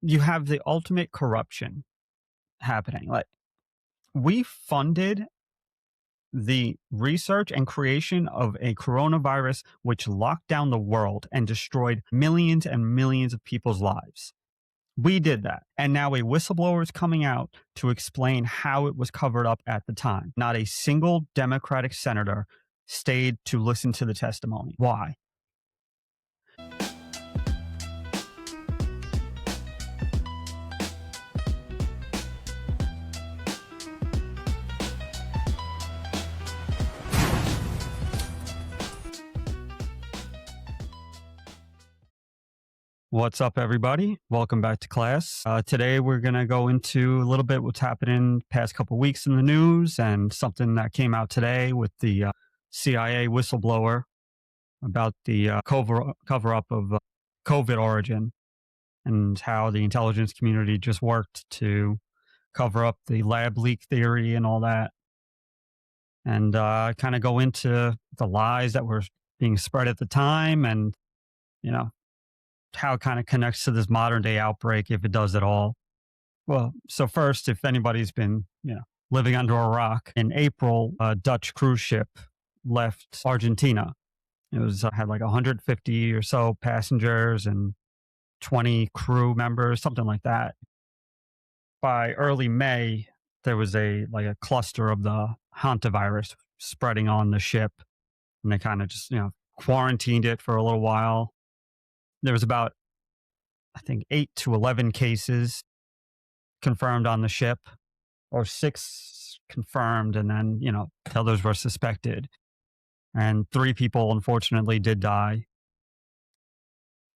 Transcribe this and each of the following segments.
you have the ultimate corruption happening. Like, we funded the research and creation of a coronavirus which locked down the world and destroyed millions and millions of people's lives. We did that. And now a whistleblower is coming out to explain how it was covered up at the time. Not a single Democratic senator stayed to listen to the testimony. Why? What's up, everybody? Welcome back to class. Today, we're going to go into a little bit what's happened in the past couple of weeks in the news and something that came out today with the CIA whistleblower about the cover-up of COVID origin and how the intelligence community just worked to cover up the lab leak theory and all that. And kind of go into the lies that were being spread at the time and, you know, how it kind of connects to this modern day outbreak, if it does at all. Well, so first, if anybody's been, living under a rock, in April, a Dutch cruise ship left Argentina. It was had like 150 or so passengers and 20 crew members, something like that. By early May, there was a cluster of the hantavirus spreading on the ship, and they kind of just quarantined it for a little while. There was about, I think, 8 to 11 cases confirmed on the ship, or 6 confirmed, and then, the others were suspected. And 3 people, unfortunately, did die.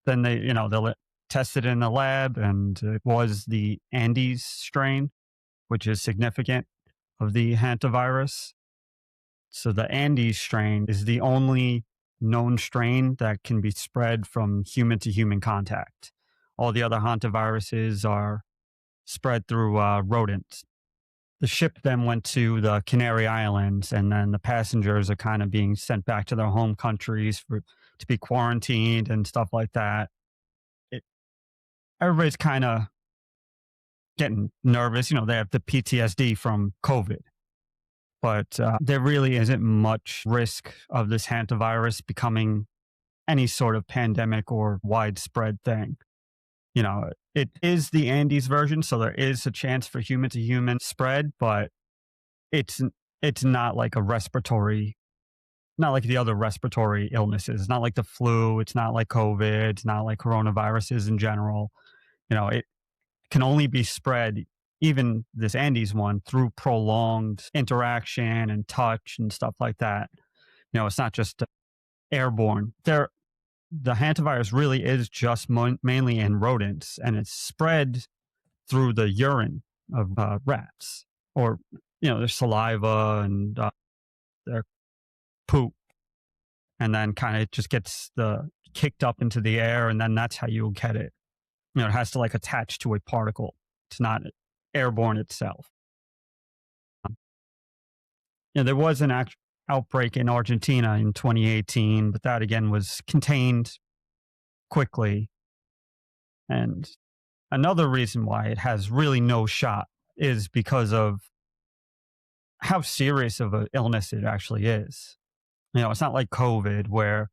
Then they tested in the lab, and it was the Andes strain, which is significant, of the hantavirus. So the Andes strain is the only known strain that can be spread from human to human contact. All the other hantaviruses are spread through rodents. The ship then went to the Canary Islands, and then the passengers are kind of being sent back to their home countries to be quarantined and stuff like that. Everybody's kind of getting nervous. They have the PTSD from COVID. But there really isn't much risk of this hantavirus becoming any sort of pandemic or widespread thing. It is the Andes version, so there is a chance for human to human spread, but it's not like not like the other respiratory illnesses. It's not like the flu. It's not like COVID. It's not like coronaviruses in general. It can only be spread, even this Andes one, through prolonged interaction and touch and stuff like that. It's not just airborne. The hantavirus really is just mainly in rodents, and it's spread through the urine of rats, or their saliva and their poop, and then kind of just gets kicked up into the air, and then that's how you'll get it. It has to attach to a particle. It's not airborne itself. There was an outbreak in Argentina in 2018, but that again was contained quickly. And another reason why it has really no shot is because of how serious of an illness it actually is. It's not like COVID where,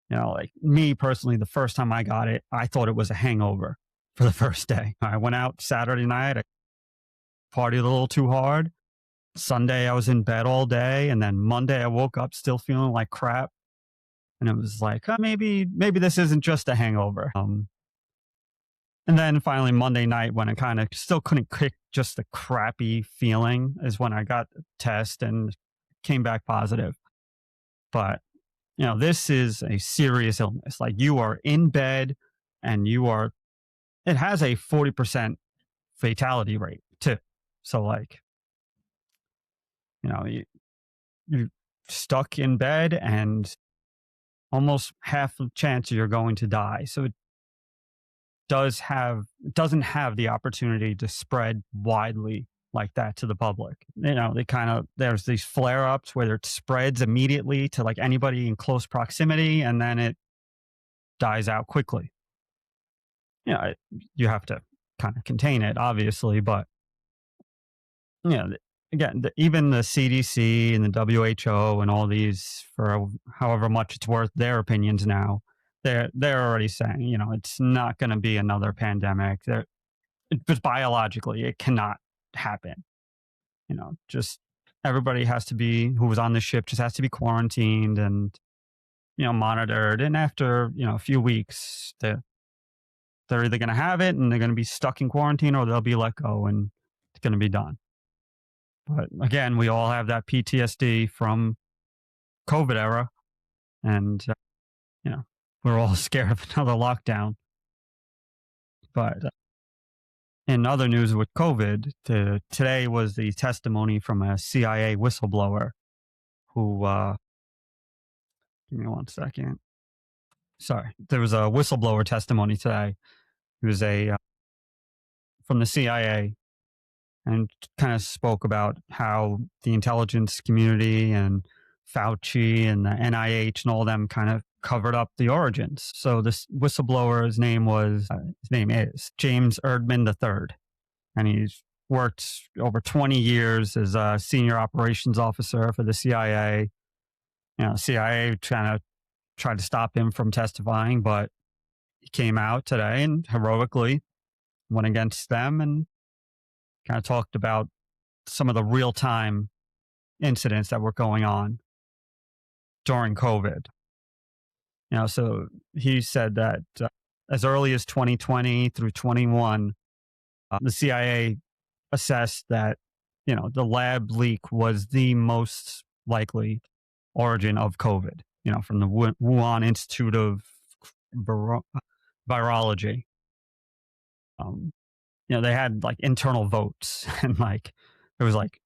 like me personally, the first time I got it, I thought it was a hangover for the first day. I went out Saturday night, I partied a little too hard. Sunday, I was in bed all day. And then Monday, I woke up still feeling like crap. And it was like, maybe this isn't just a hangover. And then finally, Monday night, when I kind of still couldn't kick just the crappy feeling, is when I got the test and came back positive. But, this is a serious illness. Like, you are in bed and it has a 40% fatality rate too. So you're stuck in bed and almost half the chance you're going to die. So it doesn't have the opportunity to spread widely like that to the public. There's these flare-ups where it spreads immediately to anybody in close proximity, and then it dies out quickly. You have to kind of contain it, obviously. But yeah, again, even the CDC and the WHO and all these, for however much it's worth, their opinions now, they're already saying, it's not going to be another pandemic. But biologically, it cannot happen. Just everybody has to be who was on the ship just has to be quarantined and monitored. And after a few weeks, they're either going to have it and they're going to be stuck in quarantine, or they'll be let go and it's going to be done. But again, we all have that PTSD from COVID era, and you know we're all scared of another lockdown. But in other news with COVID, today was the testimony from a CIA whistleblower who. Give me one second. Sorry, there was a whistleblower testimony today. He was a from the CIA, and kind of spoke about how the intelligence community and Fauci and the NIH and all them kind of covered up the origins. So this whistleblower's his name is James Erdman III, and he's worked over 20 years as a senior operations officer for the CIA. CIA trying to tried to stop him from testifying, but he came out today and heroically went against them and kind of talked about some of the real time incidents that were going on during COVID. So he said that as early as 2020 through 21, the CIA assessed that, the lab leak was the most likely origin of COVID, from the Wuhan Institute of Virology. They had like internal votes and like it was like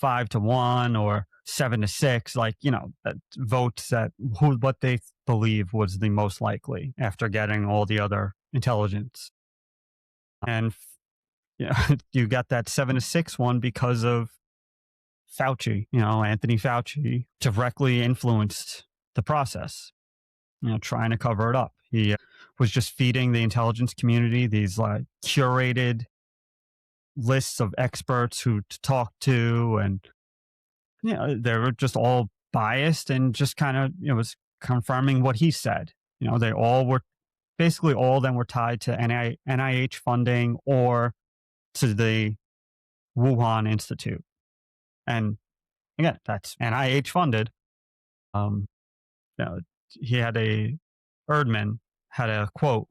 5-1 or 7-6, like, that votes that what they believe was the most likely after getting all the other intelligence. And, you got that 7-6 one because of Fauci, Anthony Fauci directly influenced the process, trying to cover it up. He was just feeding the intelligence community these like curated lists of experts who to talk to, and they were just all biased and just kind of was confirming what he said. They all were basically all of them were tied to NIH funding or to the Wuhan Institute, and again, that's NIH funded. Um, he had Erdman had a quote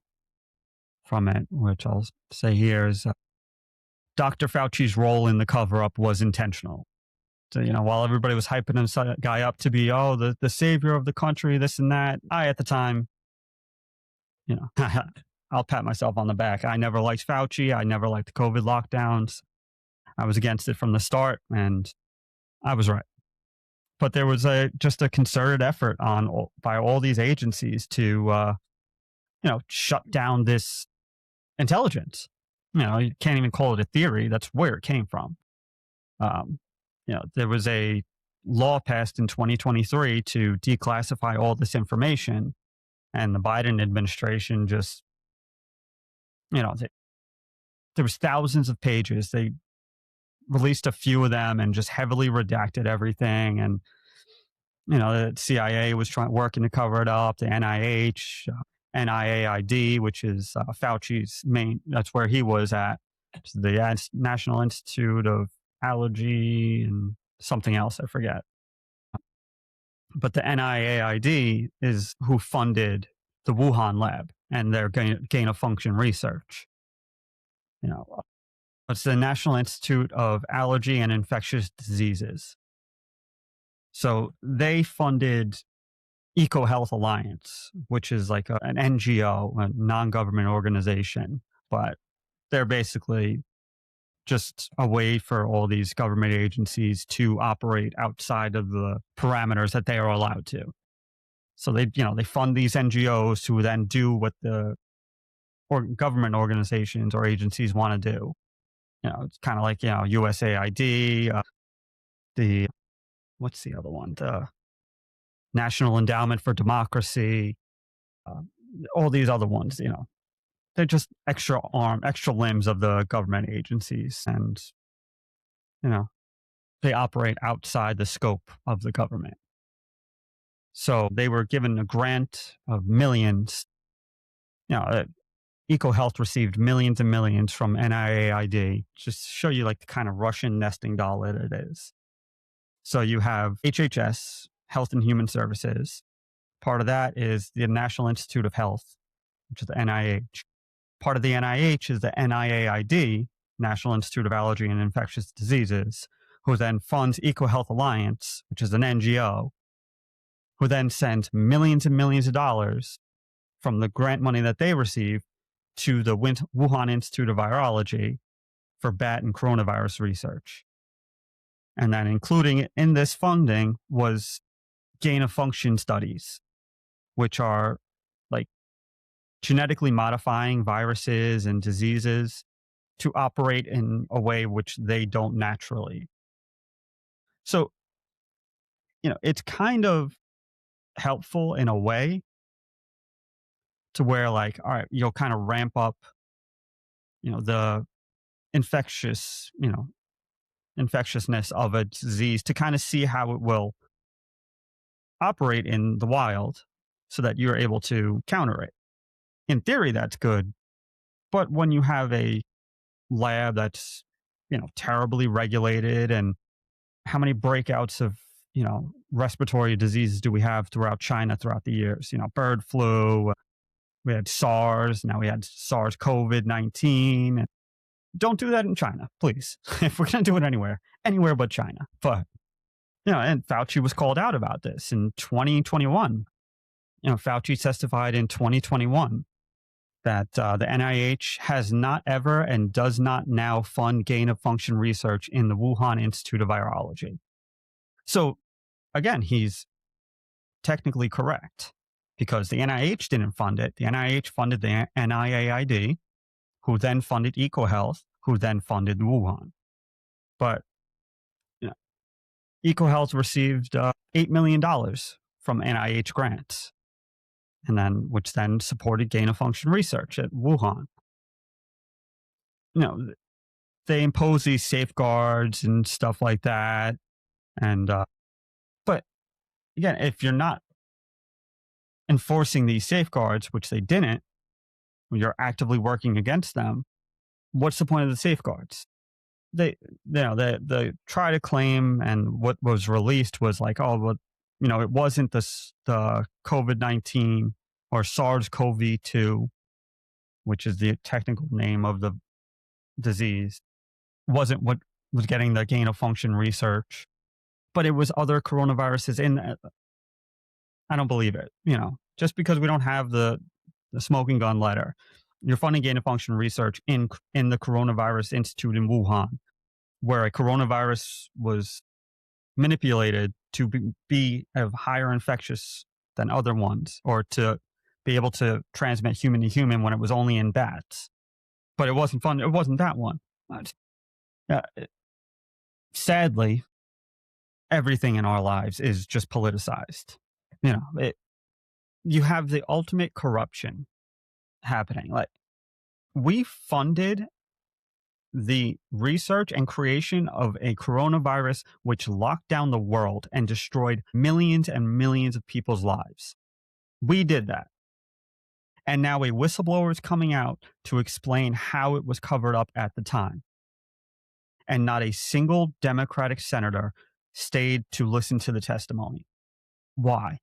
from it, which I'll say here is Dr. Fauci's role in the cover up was intentional. So, while everybody was hyping this guy up to be, the savior of the country, this and that, I, at the time, I'll pat myself on the back. I never liked Fauci. I never liked the COVID lockdowns. I was against it from the start, and I was right. But there was just a concerted effort by all these agencies to, shut down this intelligence. You can't even call it a theory. That's where it came from. There was a law passed in 2023 to declassify all this information, and the Biden administration just, there was thousands of pages. They released a few of them and just heavily redacted everything. And, the CIA was working to cover it up, the NIH, NIAID, which is Fauci's that's where he was at. The National Institute of Allergy and something else, I forget. But the NIAID is who funded the Wuhan lab and their gain of function research. It's the National Institute of Allergy and Infectious Diseases. So they funded EcoHealth Alliance, which is like an NGO, a non-government organization, but they're basically just a way for all these government agencies to operate outside of the parameters that they are allowed to. So they fund these NGOs who then do what the government organizations or agencies want to do. It's kind of like, USAID, what's the other one? The National Endowment for Democracy, all these other ones, they're just extra limbs of the government agencies. And, you know, they operate outside the scope of the government. So they were given a grant of millions. EcoHealth received millions and millions from NIAID, just to show you like the kind of Russian nesting doll that it is. So you have HHS, Health and Human Services. Part of that is the National Institute of Health, which is the NIH. Part of the NIH is the NIAID, National Institute of Allergy and Infectious Diseases, who then funds EcoHealth Alliance, which is an NGO, who then sends millions and millions of dollars from the grant money that they receive to the Wuhan Institute of Virology for bat and coronavirus research. And then including in this funding was gain of function studies, which are like genetically modifying viruses and diseases to operate in a way which they don't naturally. So, it's kind of helpful in a way to where like, all right, you'll kind of ramp up, the infectious, infectiousness of a disease to kind of see how it will operate in the wild so that you're able to counter it. In theory, that's good. But when you have a lab that's, terribly regulated, and how many breakouts of, respiratory diseases do we have throughout China throughout the years? Bird flu, we had SARS, now we had SARS COVID-19. Don't do that in China, please. If we're going to do it anywhere but China. But, and Fauci was called out about this in 2021. Fauci testified in 2021 that the NIH has not ever and does not now fund gain of function research in the Wuhan Institute of Virology. So again, he's technically correct because the NIH didn't fund it. The NIH funded the NIAID, who then funded EcoHealth, who then funded Wuhan. But EcoHealth received $8 million from NIH grants, and then which then supported gain of function research at Wuhan. They impose these safeguards and stuff like that. And but again, if you're not enforcing these safeguards, which they didn't, you're actively working against them, what's the point of the safeguards? They try to claim, and what was released was like, oh, well, it wasn't the COVID-19 or SARS-CoV-2, which is the technical name of the disease, wasn't what was getting the gain of function research, but it was other coronaviruses in. I don't believe it. Just because we don't have the smoking gun letter, you're funding gain of function research in the Coronavirus Institute in Wuhan, where a coronavirus was manipulated to be of higher infectious than other ones, or to be able to transmit human to human when it was only in bats. But it wasn't fun. It wasn't that one. Sadly, everything in our lives is just politicized. You have the ultimate corruption happening. Like, we funded the research and creation of a coronavirus which locked down the world and destroyed millions and millions of people's lives. We did that. And now a whistleblower is coming out to explain how it was covered up at the time. And not a single Democratic senator stayed to listen to the testimony. Why?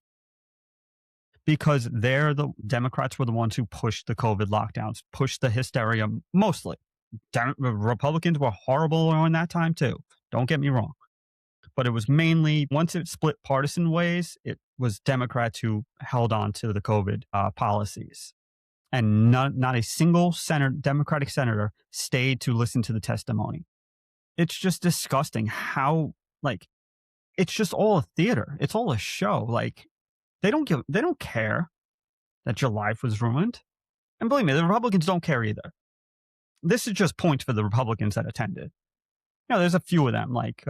Because the Democrats were the ones who pushed the COVID lockdowns, pushed the hysteria mostly. Republicans were horrible during that time too. Don't get me wrong. But it was mainly, once it split partisan ways, it was Democrats who held on to the COVID policies. And not a single Democratic senator stayed to listen to the testimony. It's just disgusting how, it's just all a theater. It's all a show. They don't care that your life was ruined. And believe me, the Republicans don't care either. This is just points for the Republicans that attended. There's a few of them, like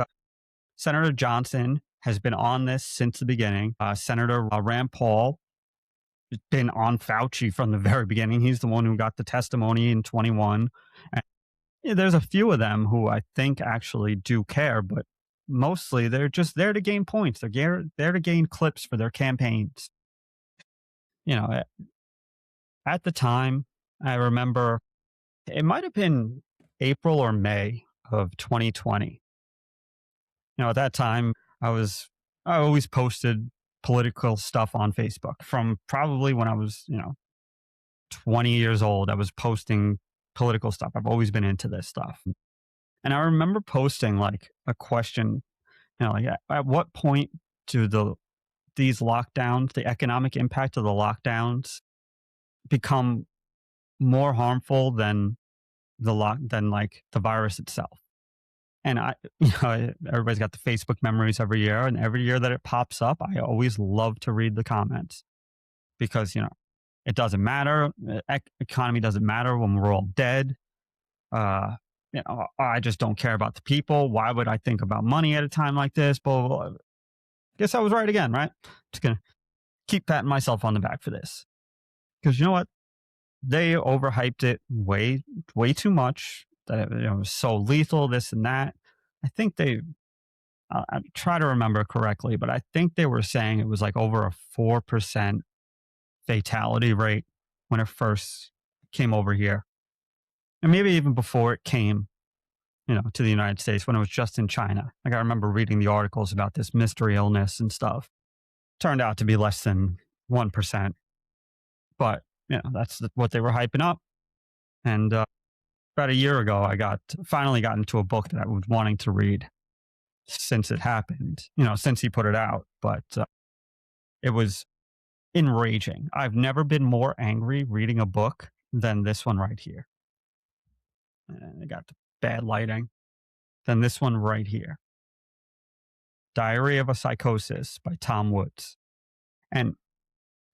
Senator Johnson has been on this since the beginning. Senator Rand Paul been on Fauci from the very beginning. He's the one who got the testimony in 21. And yeah, there's a few of them who I think actually do care, but mostly they're just there to gain points. There to gain clips for their campaigns. You know, at the time, I remember it might have been April or May of 2020. At that time, I always posted political stuff on Facebook from probably when I was, 20 years old. I was posting political stuff. I've always been into this stuff. And I remember posting like a question, like at what point do these lockdowns, the economic impact of the lockdowns become more harmful than than like the virus itself? And everybody's got the Facebook memories every year, and every year that it pops up, I always love to read the comments because, it doesn't matter. Economy doesn't matter when we're all dead. I just don't care about the people. Why would I think about money at a time like this? Blah, blah, blah. Guess I was right again, right? Just going to keep patting myself on the back for this. Because you know what? They overhyped it way, way too much. That it was so lethal, this and that. I think I try to remember correctly, but I think they were saying it was like over a 4% fatality rate when it first came over here. And maybe even before it came, to the United States, when it was just in China. Like I remember reading the articles about this mystery illness and stuff. Turned out to be less than 1%. But, that's what they were hyping up. And about a year ago, I finally got into a book that I was wanting to read since it happened, since he put it out. But it was enraging. I've never been more angry reading a book than this one right here. And I got the bad lighting. Than this one right here. Diary of a Psychosis by Tom Woods. And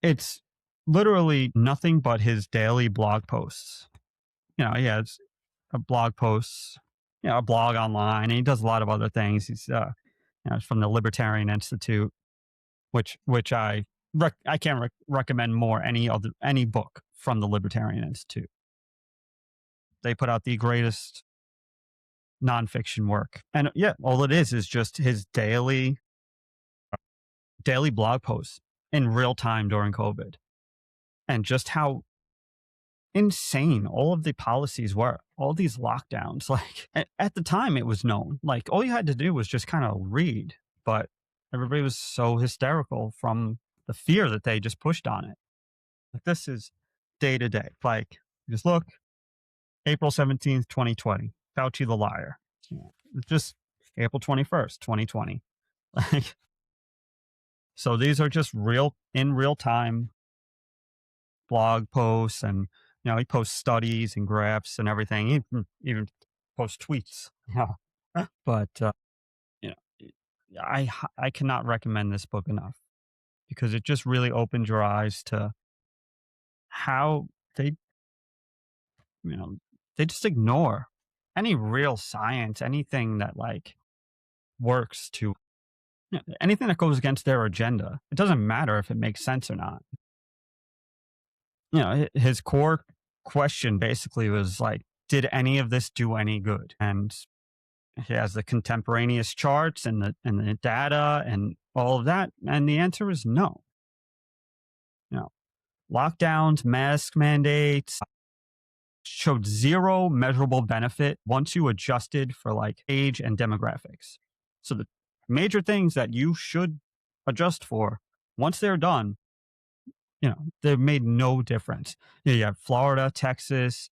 it's literally nothing but his daily blog posts. It's a blog posts, a blog online, and he does a lot of other things. He's from the Libertarian Institute, which I can't recommend more any book from the Libertarian Institute. They put out the greatest nonfiction work, and all it is just his daily blog posts in real time during COVID, and just how insane all of the policies were, all these lockdowns. Like at the time it was known, like all you had to do was just kind of read, but everybody was so hysterical from the fear that they just pushed on it. Like this is day to day. Like just look, April 17th, 2020, Fauci the liar. It's just April 21st, 2020. Like, so these are just in real time blog posts, and he posts studies and graphs and everything. He even posts tweets. But I cannot recommend this book enough because it just really opened your eyes to how they just ignore any real science, anything that like works to anything that goes against their agenda. It doesn't matter if it makes sense or not. His core question basically was like, did any of this do any good? And he has the contemporaneous charts and the data and all of that. And the answer is no. Lockdowns, mask mandates showed zero measurable benefit once you adjusted for like age and demographics. So the major things that you should adjust for, once they're done, they've made no difference. You have Florida, Texas,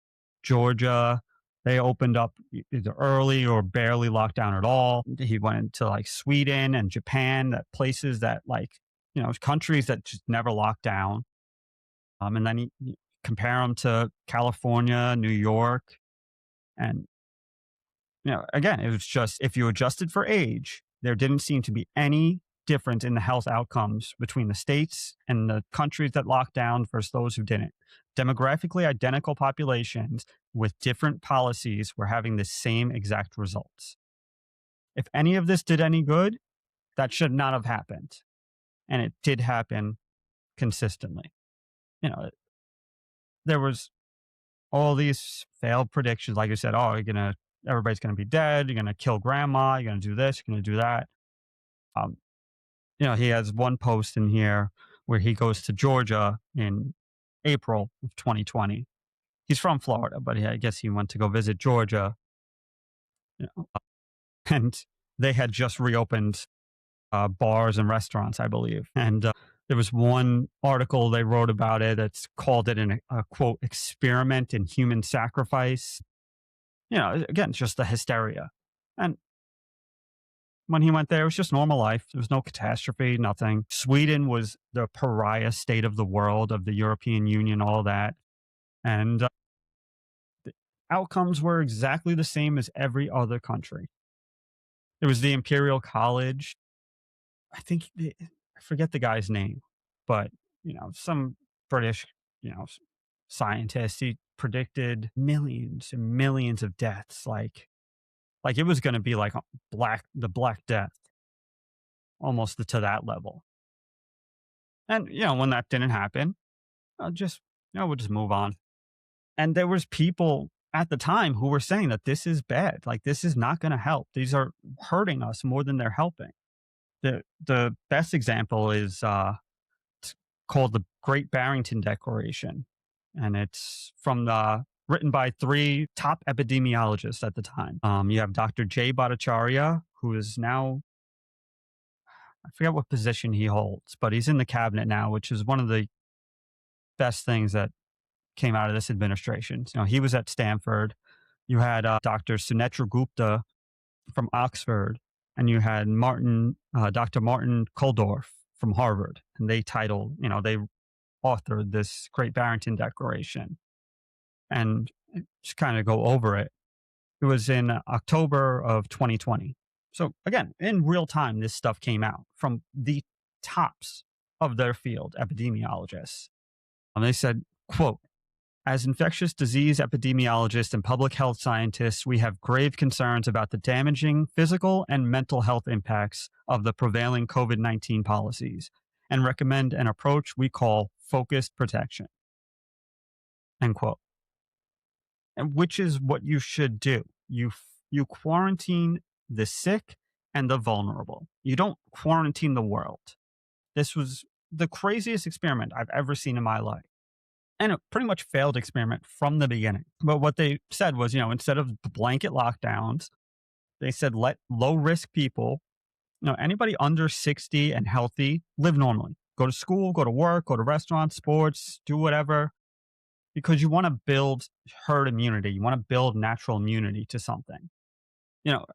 Georgia. They opened up either early or barely locked down at all. He went into like Sweden and Japan, that places that like, countries that just never locked down. And then you compare them to California, New York. And, again, it was just, if you adjusted for age, there didn't seem to be any difference in the health outcomes between the states and the countries that locked down versus those who didn't. Demographically identical populations with different policies were having the same exact results. If any of this did any good, that should not have happened. And it did happen consistently. you know, there was all these failed predictions. Like you said, oh, everybody's gonna be dead. You're gonna kill grandma. You're gonna do this. You're gonna do that. Um, he has one post in here where he goes to Georgia in April of 2020. He's from Florida, but I guess he went to go visit Georgia, you know, and they had just reopened bars and restaurants, I believe. And there was one article they wrote about it that's called it a quote experiment in human sacrifice. Again, it's just the hysteria. And when he went there, it was just normal life. There was no catastrophe, nothing. Sweden was the pariah state of the world, of the European Union, all that. And the outcomes were exactly the same as every other country. It was the Imperial College. I forget the guy's name, but, some British, you know, s- scientist, he predicted millions and millions of deaths. Like it was going to be like the Black Death, almost to that level. And, when that didn't happen, we'll just move on. And there was people at the time who were saying that this is bad. Like this is not going to help. These are hurting us more than they're helping. The best example is it's called the Great Barrington Declaration, and it's written by three top epidemiologists at the time. You have Dr. Jay Bhattacharya, who is now, I forget what position he holds, but he's in the cabinet now, which is one of the best things that came out of this administration. He was at Stanford. You had Dr. Sunetra Gupta from Oxford, and you had Dr. Martin Kulldorff from Harvard, and they authored this Great Barrington Declaration. And just kind of go over it. It was in October of 2020. So again, in real time, this stuff came out from the tops of their field, epidemiologists. And they said, quote, as infectious disease epidemiologists and public health scientists, we have grave concerns about the damaging physical and mental health impacts of the prevailing COVID-19 policies and recommend an approach we call focused protection. End quote. And which is what you should do. You quarantine the sick and the vulnerable. You don't quarantine the world. This was the craziest experiment I've ever seen in my life. And a pretty much failed experiment from the beginning. But what they said was, instead of blanket lockdowns, they said let low risk people, anybody under 60 and healthy, live normally. Go to school, go to work, go to restaurants, sports, do whatever, because you want to build herd immunity. You want to build natural immunity to something. You know,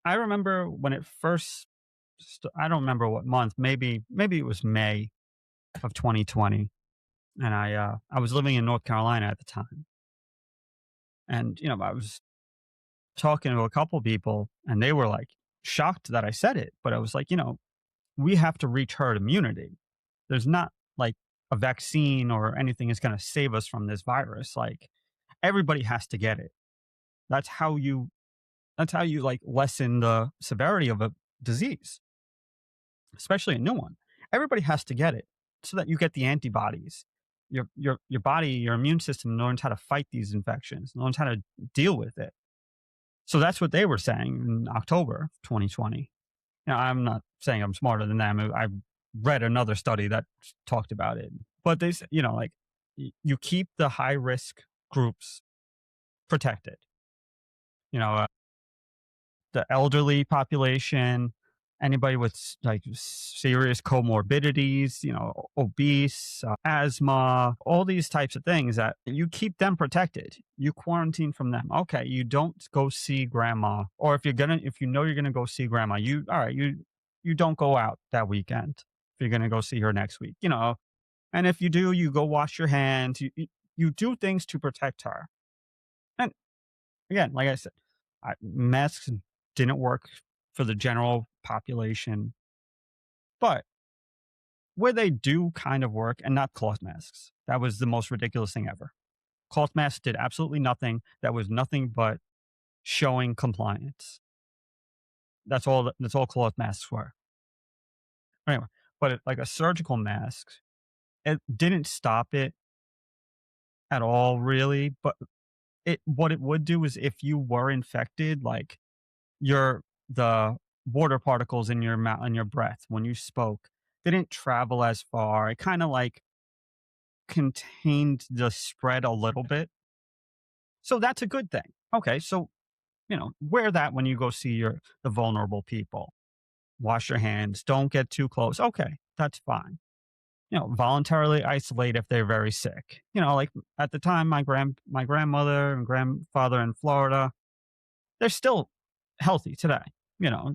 I remember when it first, I don't remember what month, maybe it was May of 2020. And I was living in North Carolina at the time. And, I was talking to a couple people and they were like shocked that I said it. But I was like, we have to reach herd immunity. There's not like a vaccine or anything is going to save us from this virus. Like everybody has to get it. That's how you, like lessen the severity of a disease, especially a new one. Everybody has to get it so that you get the antibodies. Your body, your immune system learns how to fight these infections, learns how to deal with it. So that's what they were saying in October 2020. I'm not saying I'm smarter than them. I read another study that talked about it, but they said, like you keep the high risk groups protected. You know, the elderly population, anybody with like serious comorbidities, obese, asthma, all these types of things that you keep them protected. You quarantine from them. Okay, you don't go see grandma, or if you're gonna go see grandma, you don't go out that weekend. If you're gonna go see her next week, and if you do, you go wash your hands. You do things to protect her. And again, like I said, masks didn't work for the general population, but where they do kind of work, and not cloth masks. That was the most ridiculous thing ever. Cloth masks did absolutely nothing. That was nothing but showing compliance. That's all cloth masks were. Anyway, but like a surgical mask, It didn't stop it at all, really, but what it would do is if you were infected, like your the water particles in your mouth in your breath when you spoke didn't travel as far. It kind of like contained the spread a little bit. So that's a good thing. Okay, so wear that when you go see the vulnerable people. Wash your hands. Don't get too close. Okay, that's fine. Voluntarily isolate if they're very sick. Like at the time, my grandmother and grandfather in Florida, they're still healthy today. You know,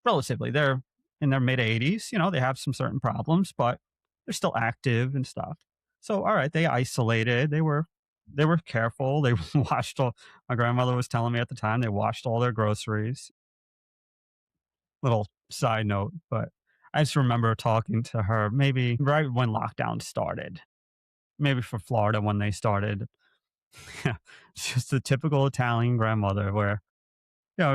relatively, they're in their mid 80s. They have some certain problems, but they're still active and stuff. So, all right, they isolated. They were careful. They washed all. My grandmother was telling me at the time they washed all their groceries. Little side note, but I just remember talking to her maybe right when lockdown started, maybe for Florida when they started. It's just a typical Italian grandmother where,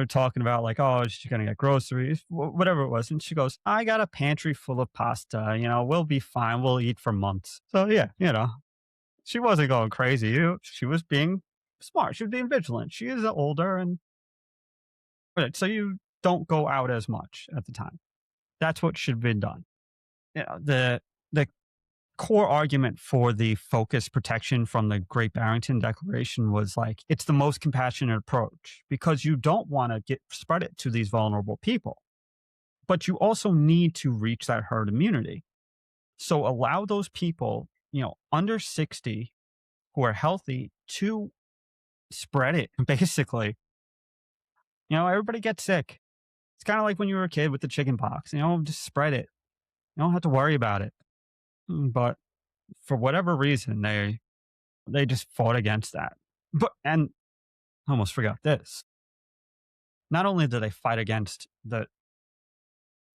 talking about like, oh, she's going to get groceries, whatever it was. And she goes, I got a pantry full of pasta. We'll be fine. We'll eat for months. So, yeah, she wasn't going crazy. She was being smart. She was being vigilant. She is older. So you don't go out as much at the time. That's what should have been done. The core argument for the focus protection from the Great Barrington Declaration was like it's the most compassionate approach because you don't want to get spread it to these vulnerable people, but you also need to reach that herd immunity. So allow those people, under 60 who are healthy to spread it. Basically, everybody gets sick. It's kind of like when you were a kid with the chicken pox. Just spread it. You don't have to worry about it. But for whatever reason, they just fought against that. And I almost forgot this. Not only do they fight against the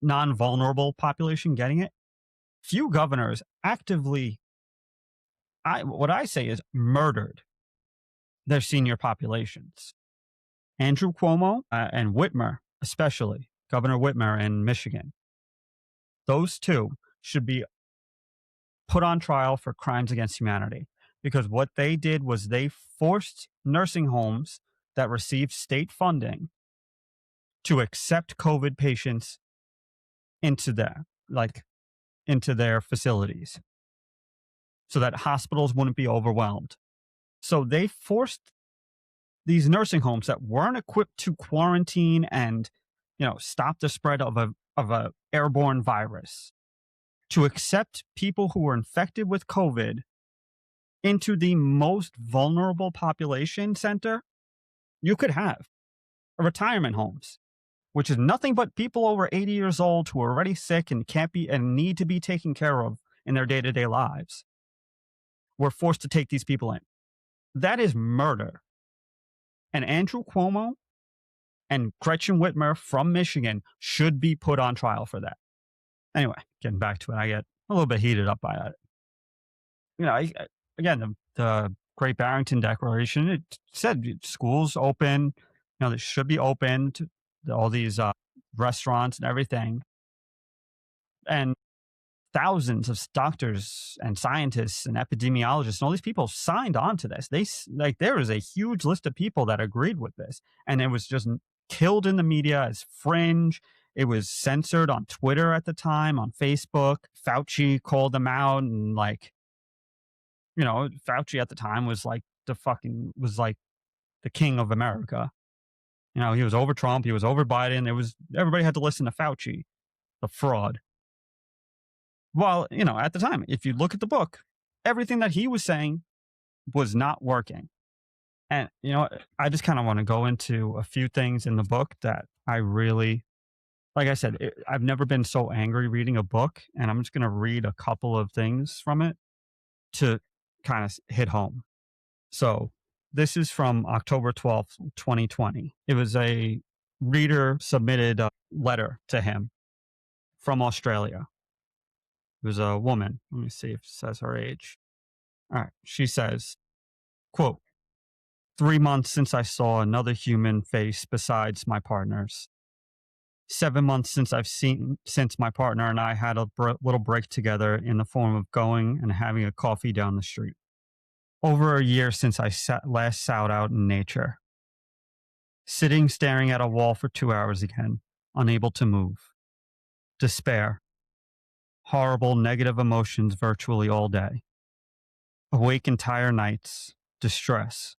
non-vulnerable population getting it, few governors actively, what I say is murdered their senior populations. Andrew Cuomo and Whitmer, especially Governor Whitmer in Michigan, those two should be put on trial for crimes against humanity because what they did was they forced nursing homes that received state funding to accept COVID patients into into their facilities so that hospitals wouldn't be overwhelmed. So they forced these nursing homes that weren't equipped to quarantine and, stop the spread of a airborne virus to accept people who were infected with COVID into the most vulnerable population center you could have, retirement homes, which is nothing but people over 80 years old who are already sick and can't be and need to be taken care of in their day-to-day lives. We're forced to take these people in. That is murder. And Andrew Cuomo and Gretchen Whitmer from Michigan should be put on trial for that. Anyway, getting back to it, I get a little bit heated up by that. Again, the Great Barrington Declaration, it said schools open, they should be open to all these restaurants and everything. And thousands of doctors and scientists and epidemiologists and all these people signed on to this. There was a huge list of people that agreed with this, and it was just killed in the media as fringe. It was censored on Twitter at the time, on Facebook. Fauci called them out, and Fauci at the time was like the king of America. He was over Trump, he was over Biden. Everybody had to listen to Fauci, the fraud. Well, at the time, if you look at the book, everything that he was saying was not working. And, I just kind of want to go into a few things in the book that I really, like I said, I've never been so angry reading a book. And I'm just going to read a couple of things from it to kind of hit home. So this is from October 12th, 2020. It was a reader submitted a letter to him from Australia. It was a woman. Let me see if it says her age. All right. She says, quote, 3 months since I saw another human face besides my partner's. 7 months since my partner and I had a little break together in the form of going and having a coffee down the street. Over a year since I last sat out in nature. Sitting staring at a wall for 2 hours again, unable to move. Despair. Horrible negative emotions virtually all day. Awake entire nights. Distress.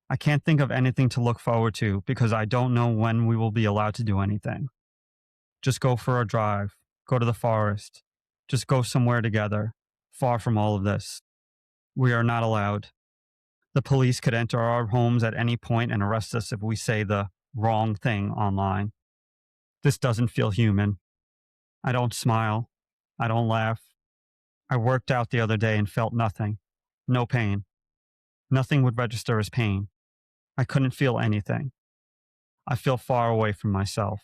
I can't think of anything to look forward to because I don't know when we will be allowed to do anything. Just go for a drive, go to the forest, just go somewhere together, far from all of this. We are not allowed. The police could enter our homes at any point and arrest us if we say the wrong thing online. This doesn't feel human. I don't smile. I don't laugh. I worked out the other day and felt nothing. No pain. Nothing would register as pain. I couldn't feel anything. I feel far away from myself.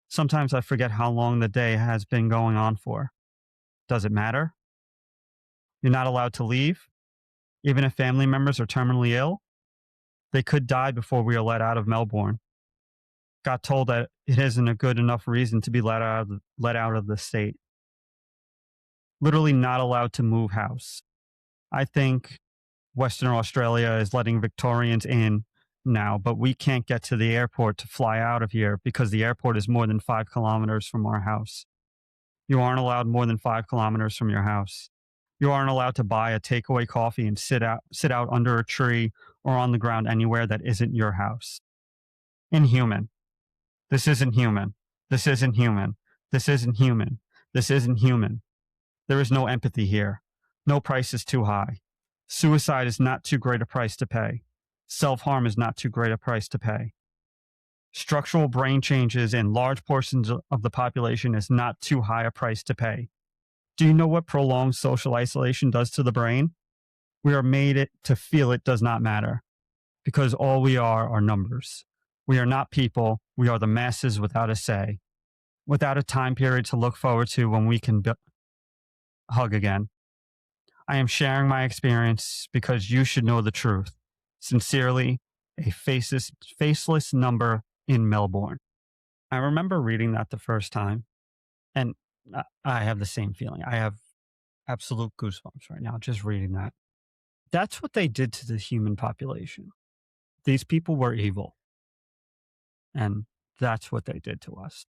Sometimes I forget how long the day has been going on for. Does it matter? You're not allowed to leave? Even if family members are terminally ill? They could die before we are let out of Melbourne. Got told that it isn't a good enough reason to be let out of the state. Literally not allowed to move house. I think Western Australia is letting Victorians in now, but we can't get to the airport to fly out of here because the airport is more than 5 kilometers from our house. You aren't allowed more than 5 kilometers from your house. You aren't allowed to buy a takeaway coffee and sit out under a tree or on the ground anywhere that isn't your house. Inhuman. This isn't human. This isn't human. This isn't human. This isn't human. There is no empathy here. No price is too high. Suicide is not too great a price to pay. Self-harm is not too great a price to pay. Structural brain changes in large portions of the population is not too high a price to pay. Do you know what prolonged social isolation does to the brain? We are made to feel it does not matter because all we are numbers. We are not people. We are the masses without a say, without a time period to look forward to when we can hug again. I am sharing my experience because you should know the truth. Sincerely, a faceless number in Melbourne. I remember reading that the first time, and I have the same feeling. I have absolute goosebumps right now just reading that. That's what they did to the human population. These people were evil, and that's what they did to us.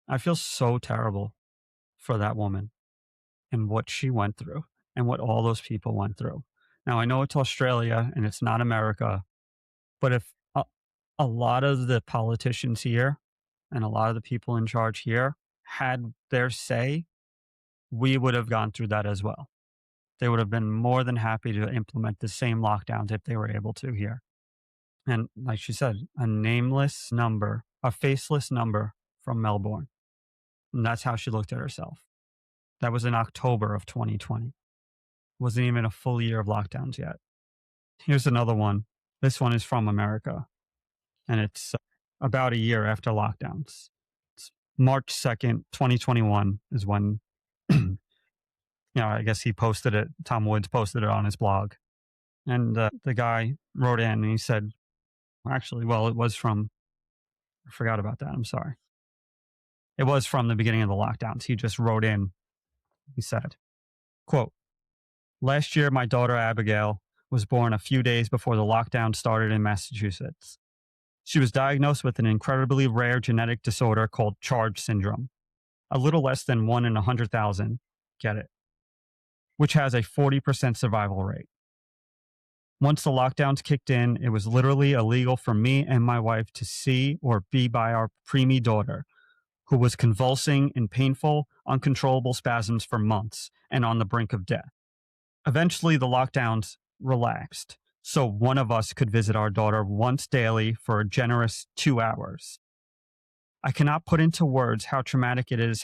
I feel so terrible for that woman and what she went through and what all those people went through. Now, I know it's Australia and it's not America, but if a lot of the politicians here and a lot of the people in charge here had their say, we would have gone through that as well. They would have been more than happy to implement the same lockdowns if they were able to here. And like she said, a nameless number, a faceless number from Melbourne. And that's how she looked at herself. That was in October of 2020. Wasn't even a full year of lockdowns yet. Here's another one. This one is from America. And it's about a year after lockdowns. It's March 2nd, 2021 is when, I guess he posted it. Tom Woods posted it on his blog. And the guy wrote in and he said, it was from, I forgot about that. I'm sorry. It was from the beginning of the lockdowns. He just wrote in, he said, quote, "Last year, my daughter Abigail was born a few days before the lockdown started in Massachusetts. She was diagnosed with an incredibly rare genetic disorder called CHARGE syndrome, a little less than 1 in 100,000, get it, which has a 40% survival rate. Once the lockdowns kicked in, it was literally illegal for me and my wife to see or be by our preemie daughter, who was convulsing in painful, uncontrollable spasms for months and on the brink of death. Eventually, the lockdowns relaxed, so one of us could visit our daughter once daily for a generous 2 hours. I cannot put into words how traumatic it is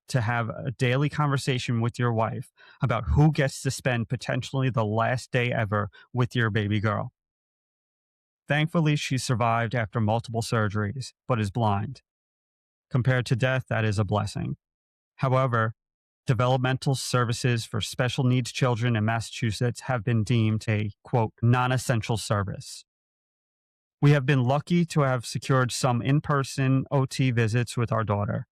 to have a daily conversation with your wife about who gets to spend potentially the last day ever with your baby girl. Thankfully, she survived after multiple surgeries, but is blind. Compared to death, that is a blessing. However, developmental services for special needs children in Massachusetts have been deemed a, quote, non-essential service. We have been lucky to have secured some in-person OT visits with our daughter,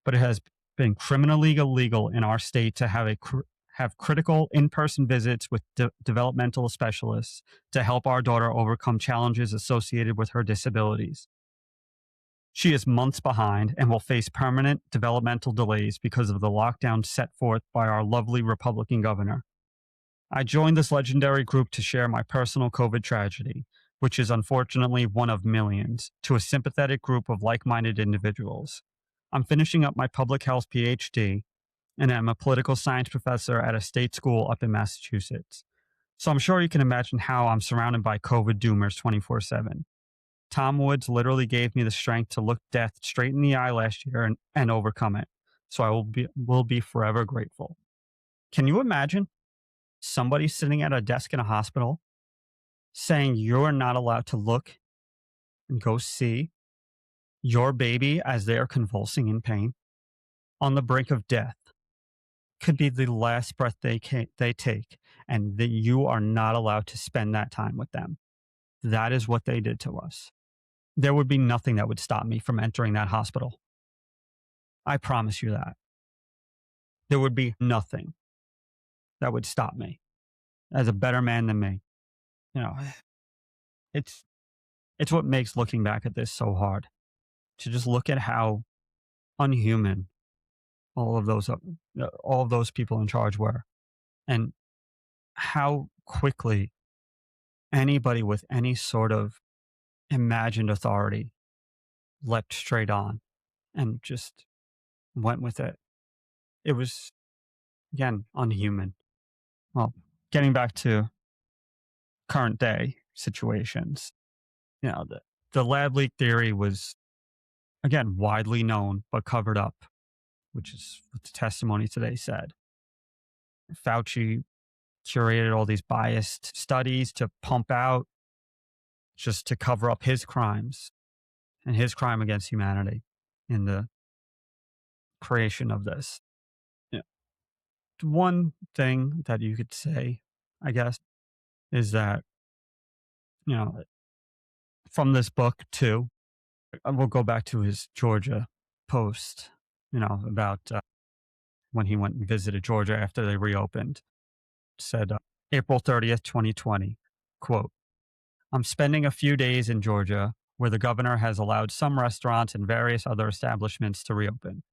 but it has been criminally illegal in our state to have critical in-person visits with developmental specialists to help our daughter overcome challenges associated with her disabilities. She is months behind and will face permanent developmental delays because of the lockdown set forth by our lovely Republican governor. I joined this legendary group to share my personal COVID tragedy, which is unfortunately one of millions, to a sympathetic group of like-minded individuals. I'm finishing up my public health PhD, and I'm a political science professor at a state school up in Massachusetts. So I'm sure you can imagine how I'm surrounded by COVID doomers 24/7. Tom Woods literally gave me the strength to look death straight in the eye last year and overcome it. So I will be forever grateful. Can you imagine somebody sitting at a desk in a hospital saying you're not allowed to look and go see your baby as they are convulsing in pain on the brink of death? Could be the last breath they take, and that you are not allowed to spend that time with them. That is what they did to us. There would be nothing that would stop me from entering that hospital. I promise you that. There would be nothing that would stop me as a better man than me. You know, it's what makes looking back at this so hard, to just look at how unhuman all of those people in charge were, and how quickly anybody with any sort of imagined authority leapt straight on and just went with it. It was, again, unhuman. Well, getting back to current day situations, the lab leak theory was, again, widely known but covered up, which is what the testimony today said. Fauci curated all these biased studies to pump out just to cover up his crimes and his crime against humanity in the creation of this. Yeah. One thing that you could say, I guess, is that, from this book too, we'll go back to his Georgia post, about when he went and visited Georgia after they reopened. Said April 30th, 2020, quote, "I'm spending a few days in Georgia where the governor has allowed some restaurants and various other establishments to reopen.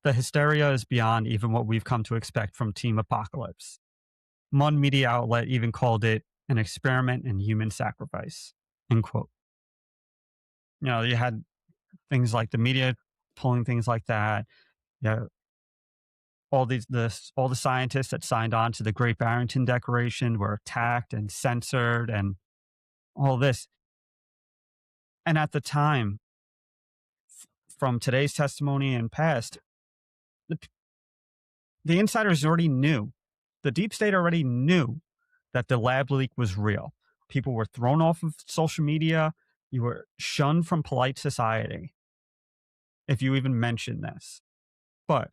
The hysteria is beyond even what we've come to expect from Team Apocalypse. One media outlet even called it an experiment in human sacrifice," end quote. You had things like the media pulling things like that. Yeah, all the scientists that signed on to the Great Barrington Declaration were attacked and censored and all this. And at the time, from today's testimony and past, the, the insiders already knew, the deep state already knew that the lab leak was real. People were thrown off of social media. You were shunned from polite society if you even mentioned this. But,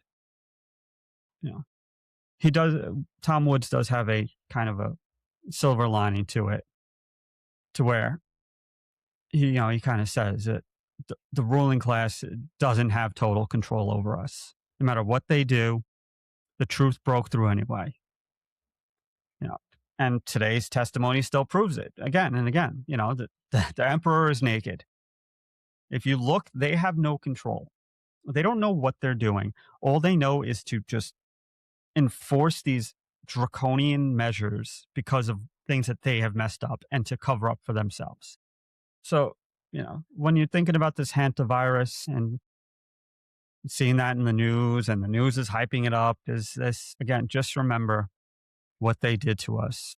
Tom Woods does have a kind of a silver lining to it, to where he kind of says that the ruling class doesn't have total control over us. No matter what they do, the truth broke through anyway. And today's testimony still proves it again and again. The emperor is naked. If you look, they have no control. They don't know what they're doing. All they know is to just enforce these draconian measures because of things that they have messed up and to cover up for themselves. So, when you're thinking about this hantavirus and seeing that in the news, and the news is hyping it up, is this, again, just remember what they did to us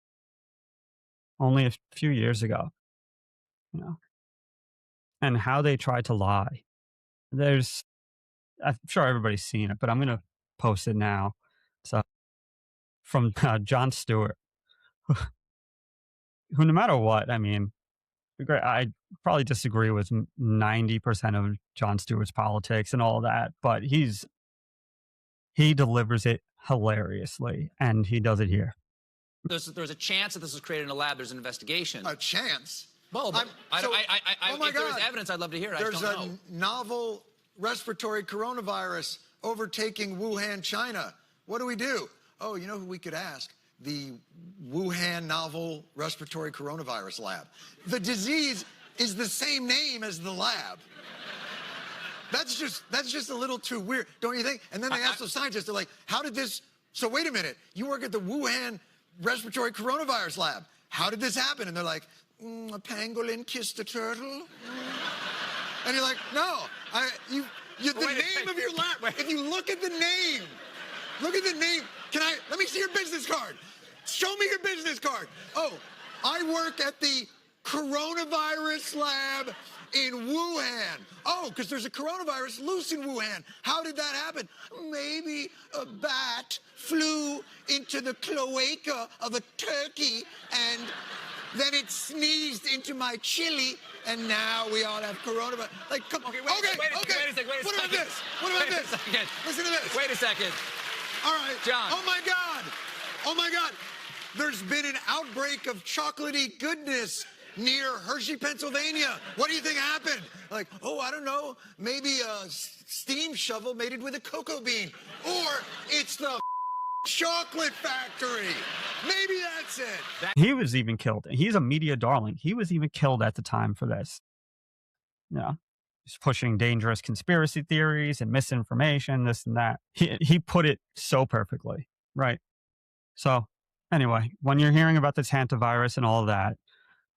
only a few years ago, and how they tried to lie. I'm sure everybody's seen it, but I'm going to post it now. So, from Jon Stewart, who, no matter what, I probably disagree with 90% of Jon Stewart's politics and all that, but he delivers it hilariously, and he does it here. There's a chance that this was created in a lab. There's an investigation. A chance? Well, oh my if there God. was evidence, I'd love to hear it. There's I just don't know. novel respiratory coronavirus overtaking Wuhan, China. What do we do? Oh, you know who we could ask? The Wuhan novel respiratory coronavirus lab. The disease is the same name as the lab. That's just a little too weird, don't you think? And then they ask the scientists, they're like, how did this, so wait a minute, you work at the Wuhan respiratory coronavirus lab. How did this happen? And they're like, a pangolin kissed a turtle. And you're like, no, the name of your lab, if you look at the name, let me see your business card. Show me your business card. Oh, I work at the coronavirus lab in Wuhan. Oh, because there's a coronavirus loose in Wuhan. How did that happen? Maybe a bat flew into the cloaca of a turkey and then it sneezed into my chili, and now we all have coronavirus. Like, come on. Wait a second. What about this? What about this? Listen to this. Wait a second. All right. John. Oh, my God. Oh, my God. There's been an outbreak of chocolatey goodness near Hershey, Pennsylvania. What do you think happened? Like, oh, I don't know. Maybe a steam shovel mated with a cocoa bean. Or it's the chocolate factory. Maybe that's it. He was even killed. He's a media darling. He was even killed at the time for this. Yeah. He's pushing dangerous conspiracy theories and misinformation, this and that. He put it so perfectly. Right. So anyway, when you're hearing about this hantavirus and all of that,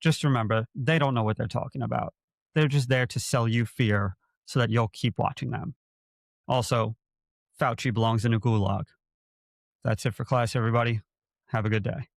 just remember, they don't know what they're talking about. They're just there to sell you fear so that you'll keep watching them. Also, Fauci belongs in a gulag. That's it for class, everybody. Have a good day.